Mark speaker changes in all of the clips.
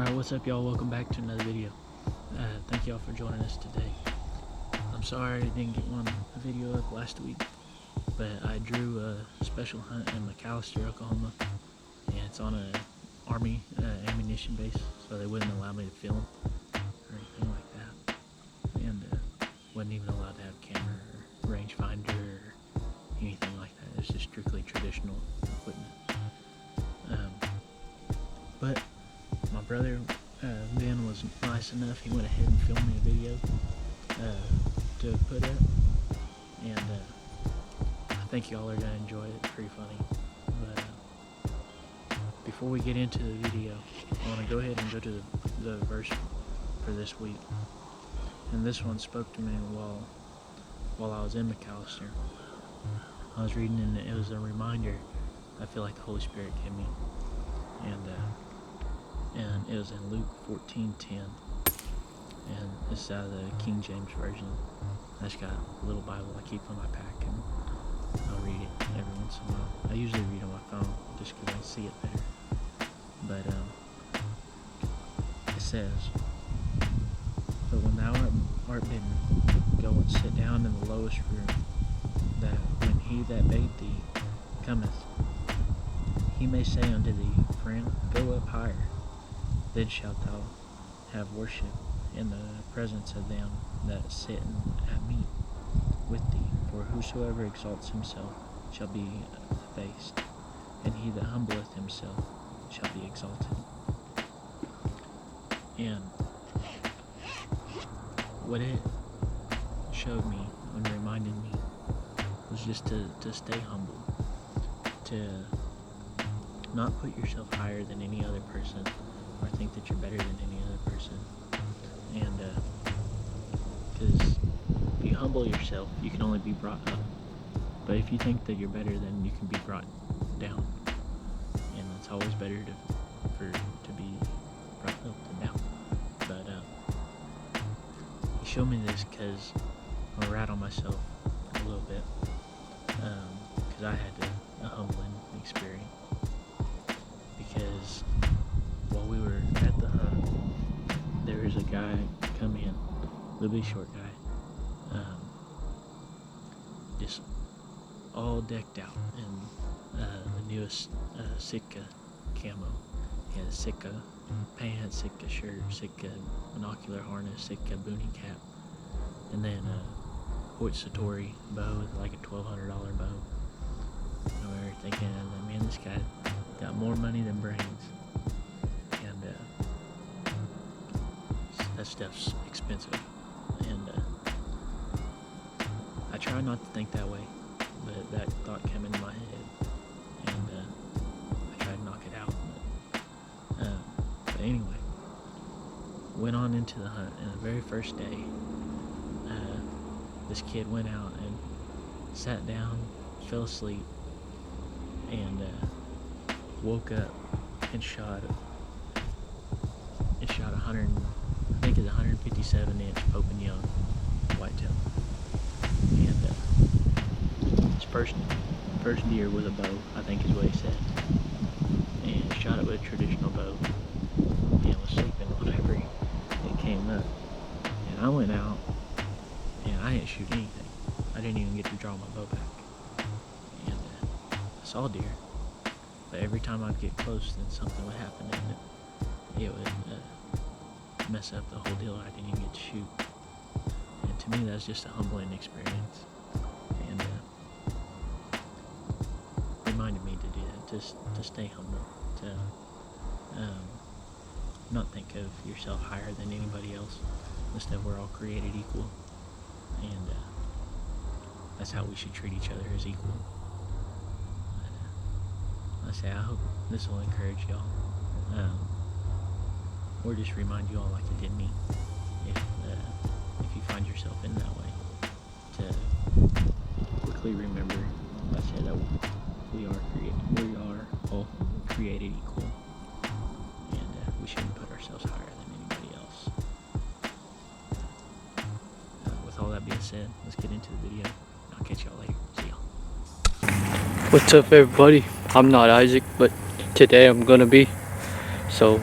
Speaker 1: Alright, what's up y'all? Welcome back to another video. Thank y'all for joining us today. I'm sorry I didn't get a video up last week, but I drew a special hunt in McAlester, Oklahoma, and it's on an Army ammunition base, so they wouldn't allow me to film or anything like that, and wasn't even allowed to have camera or rangefinder or anything like that. It's just strictly traditional equipment. But my brother Ben was nice enough. He went ahead and filmed me a video to put up, and I think y'all are gonna enjoy it. It's pretty funny. But before we get into the video, I want to go ahead and go to the verse for this week. And this one spoke to me while I was in McAlester. I was reading, and it was a reminder. I feel like the Holy Spirit gave me, and it was in Luke 14:10, and it's out of the King James Version. I just got a little Bible I keep in my pack, and I'll read it every once in a while. I usually read on my phone just because I see it better. But it says, "But when thou art bidden, go and sit down in the lowest room, that when he that bade thee cometh, he may say unto thee, Friend, go up higher. Then shalt thou have worship in the presence of them that sit at meat with thee. For whosoever exalts himself shall be abased, and he that humbleth himself shall be exalted." And what it showed me and reminded me was just to stay humble, to not put yourself higher than any other person, or think that you're better than any other person. And because if you humble yourself, you can only be brought up. But if you think that you're better, then you can be brought down. And it's always better to be brought up than down. But he showed me this because I rat on myself a little bit, because I had a humbling experience. Because while we were at the hunt, there was a guy come in, a little bit short guy, just all decked out in the newest Sitka camo. He had a Sitka pants, Sitka shirt, Sitka binocular harness, Sitka boonie cap, and then a Hoyt Satori bow with like a $1,200 bow. And we were thinking, man, this guy got more money than brains. And that stuff's expensive. And I try not to think that way, but that thought came into my head, and I tried to knock it out. But anyway, went on into the hunt, and the very first day, this kid went out and sat down, fell asleep, and woke up and shot 157-inch Pope and Young whitetail. And his first deer was a bow, I think is what he said, and shot it with a traditional bow, and was sleeping whenever it came up. And I went out, and I didn't shoot anything. I didn't even get to draw my bow back. And I saw deer, but every time I'd get close, then something would happen, and it would mess up the whole deal. I didn't even get to shoot. And to me, that's just a humbling experience, and reminded me to do that, to stay humble, to not think of yourself higher than anybody else. Instead, we're all created equal, and that's how we should treat each other, as equal. I hope this will encourage y'all, or just remind you all like it did me, if you find yourself in that way, to quickly remember, like I said, that we are all created equal, and we shouldn't put ourselves higher than anybody else. With all that being said, let's get into the video. I'll catch y'all later. See y'all.
Speaker 2: What's up, everybody? I'm not Isaac, but today I'm gonna be. So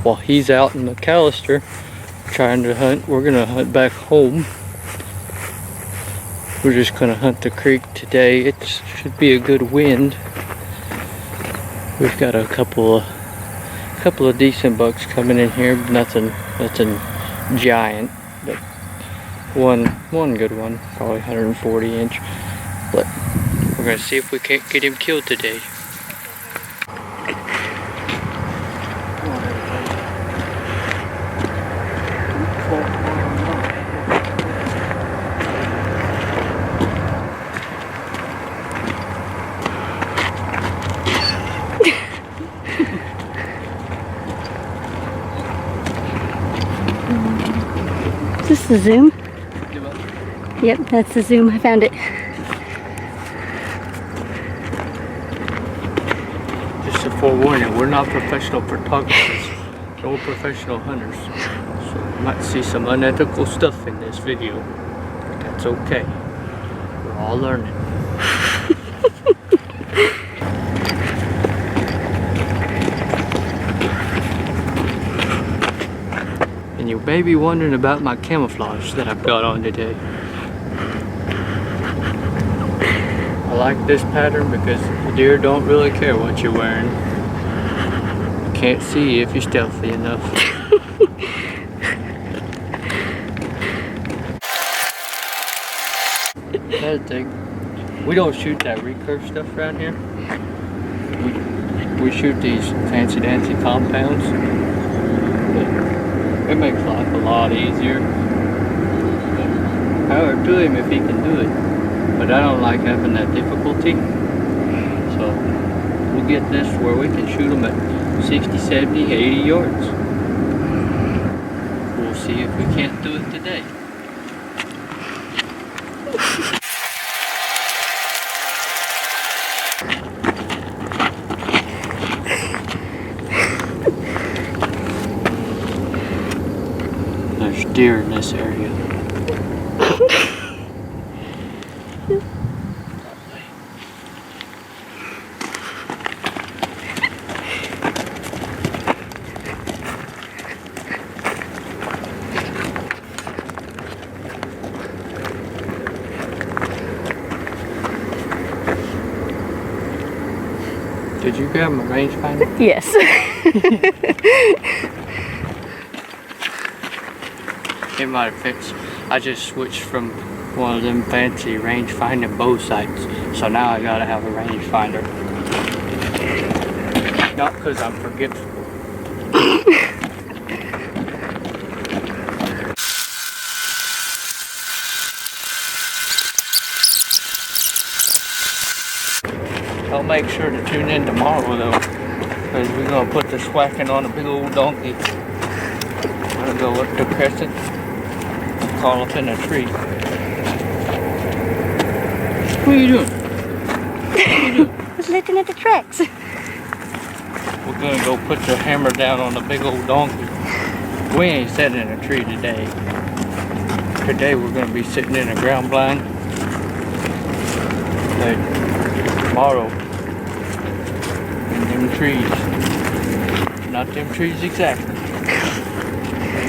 Speaker 2: while he's out in McAllister trying to hunt. We're gonna hunt back home. We're just gonna hunt the creek today. It should be a good wind. We've got a couple of decent bucks coming in here. Nothing giant, but one good one, probably 140 inch. But we're gonna see if we can't get him killed today.
Speaker 3: Is this the Zoom? Yep, that's the Zoom. I found it.
Speaker 2: Just a forewarning, we're not professional photographers or professional hunters. So you might see some unethical stuff in this video, but that's okay. We're all learning. And you may be wondering about my camouflage that I've got on today. I like this pattern because the deer don't really care what you're wearing. You can't see if you're stealthy enough. Another thing, we don't shoot that recurve stuff around here. We shoot these fancy dancy compounds. It makes life a lot easier. Power to him if he can do it. But I don't like having that difficulty. So we'll get this where we can shoot them at 60, 70, 80 yards. We'll see if we can't do it today. There's deer in this area. Did you grab my rangefinder?
Speaker 3: Yes.
Speaker 2: It might have fixed. I just switched from one of them fancy rangefinder bow sights, so now I gotta have a rangefinder. Not because I'm forgetful. I'll make sure to tune in tomorrow though, because we're gonna put the swacking on a big old donkey. I'm gonna go up to Crescent and call up in a tree. What are you doing?
Speaker 3: I was looking at the tracks.
Speaker 2: We're gonna go put the hammer down on the big old donkey. We ain't sitting in a tree today. Today we're gonna be sitting in a ground blind. Like tomorrow, in them trees. Not them trees exactly.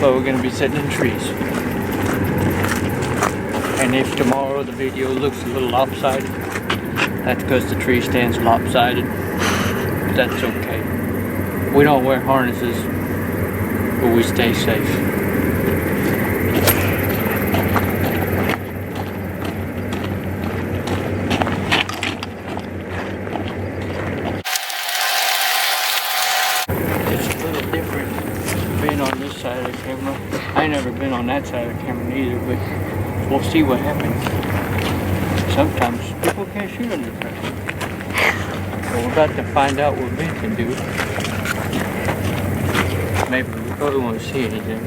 Speaker 2: But we're gonna be sitting in trees. And if tomorrow the video looks a little lopsided, that's because the tree stands lopsided. That's okay. We don't wear harnesses, but we stay safe. On this side of the camera. I ain't never been on that side of the camera neither, but we'll see what happens. Sometimes people can't shoot on the track. Well, we're about to find out what Ben can do. Maybe we probably won't see anything.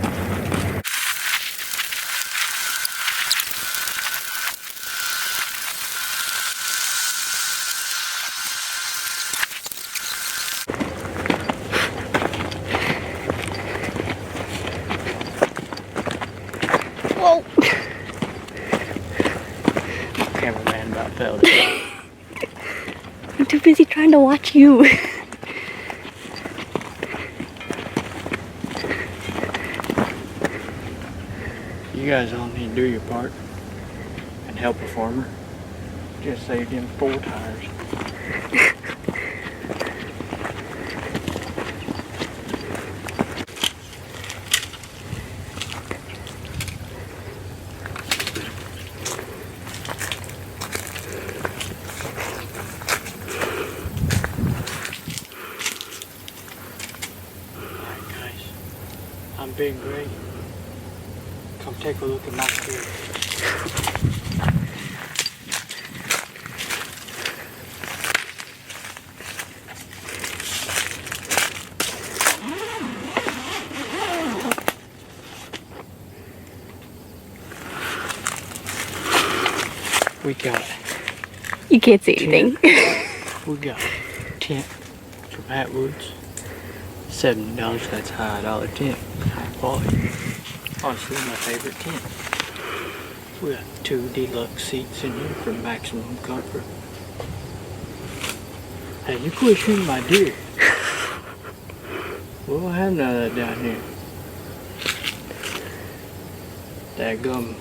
Speaker 3: Whoa!
Speaker 2: Cameraman about fell down.
Speaker 3: I'm too busy trying to watch you.
Speaker 2: You guys all need to do your part and help a farmer. Just saved him 4 tires. Alright guys, I'm Big Gray. Come take a look at my field. We got
Speaker 3: You can't see anything.
Speaker 2: we got a tent from Hatwoods. $70, that's high dollar tent. High quality. Honestly, my favorite tent. We got 2 deluxe seats in here for maximum comfort. Hey, you quit shooting my deer. We don't have none of that down here. Dadgum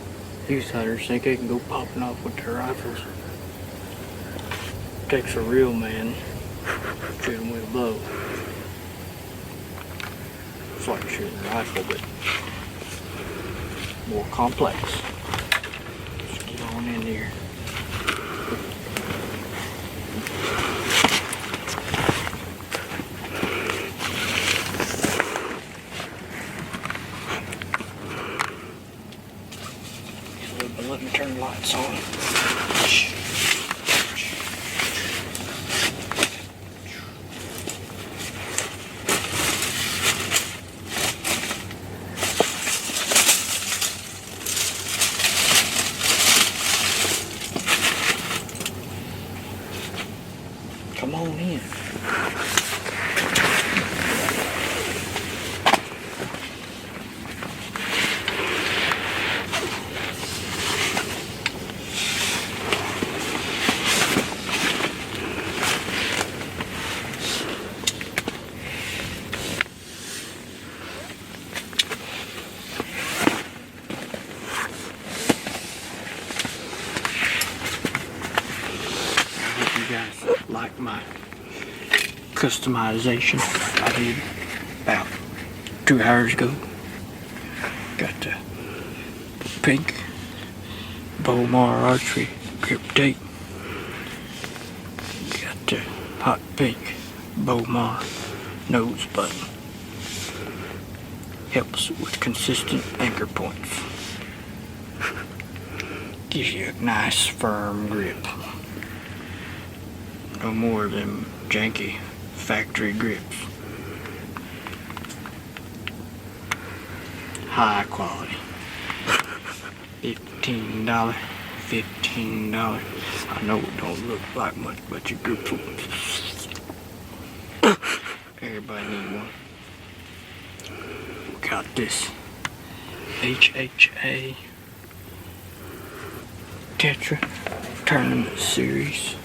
Speaker 2: youth hunters think they can go popping off with their rifles. Takes a real man shooting with a bow. It's like shooting a rifle, but more complex. Let's get on in here. Let me turn the lights on. Come on in. Like my customization I did about 2 hours ago. Got the pink Bowmar archery grip tape. Got the hot pink Bowmar nose button. Helps with consistent anchor points. Gives you a nice firm grip. No more of them janky factory grips. High quality. $15. $15. I know it don't look like much, but your grips will. Everybody need one. We got this HHA Tetra Tournament Series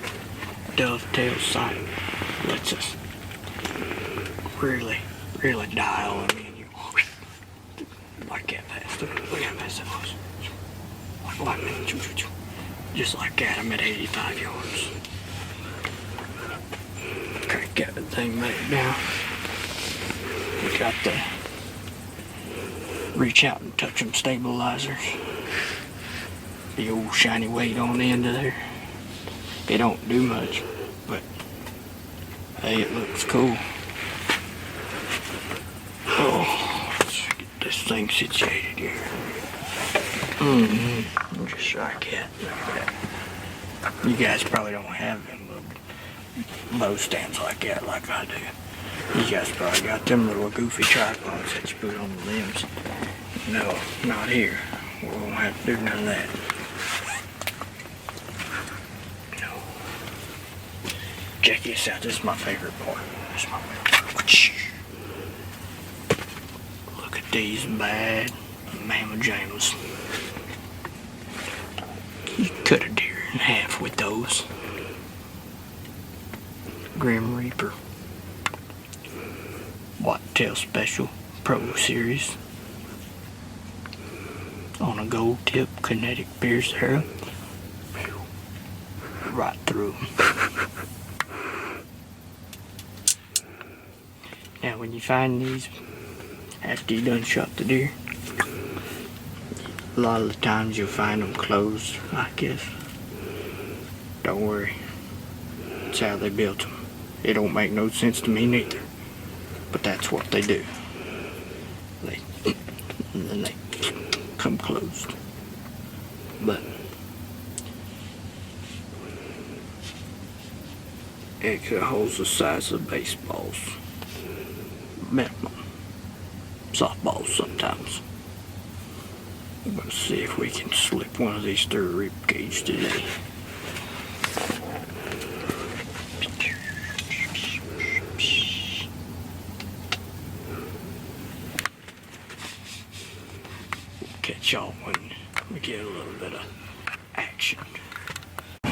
Speaker 2: dovetail sight. Lets us really dial them in. Like that fast. Look how fast that was. Like lightning. Just like that, I'm at 85 yards. Crank that thing back down. We got the reach out and touch them stabilizers. The old shiny weight on the end of there. It don't do much, but hey, it looks cool. Oh, let's get this thing situated here. Just like that. Like that. You guys probably don't have them little bow stands like that, like I do. You guys probably got them little goofy tripods that you put on the limbs. No, not here. We won't have to do none of that. Check this out, this is my favorite part. This is my favorite part. Look at these bad mamma jammas. You cut a deer in half with those. Grim Reaper Whitetail Special Pro Series.
Speaker 1: on a gold tip kinetic pierce arrow. Right through 'em. Now when you find these after you done shot the deer, a lot of the times you'll find them closed like this. Don't worry, that's how they built them. It don't make no sense to me neither, but that's what they do. And then they come closed. But exit holes the size of baseballs, minimum. Softballs sometimes. I'm gonna see if we can slip one of these through a rib cage today. Catch y'all when we get a little bit of action. The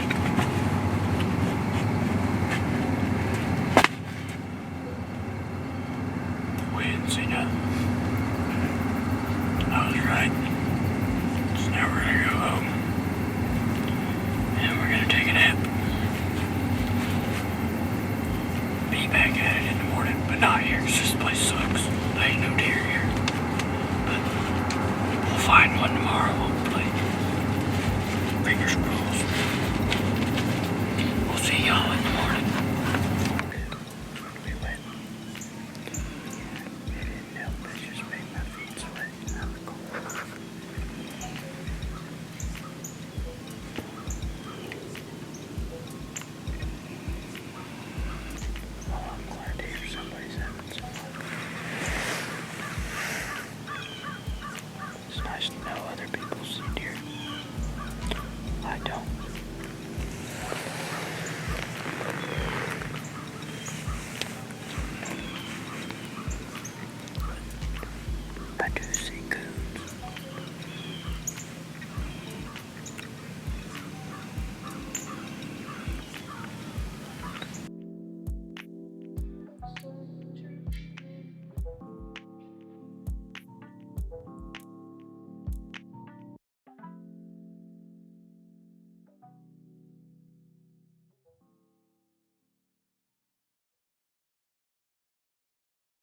Speaker 1: wind's enough. I was right. It's never gonna go home.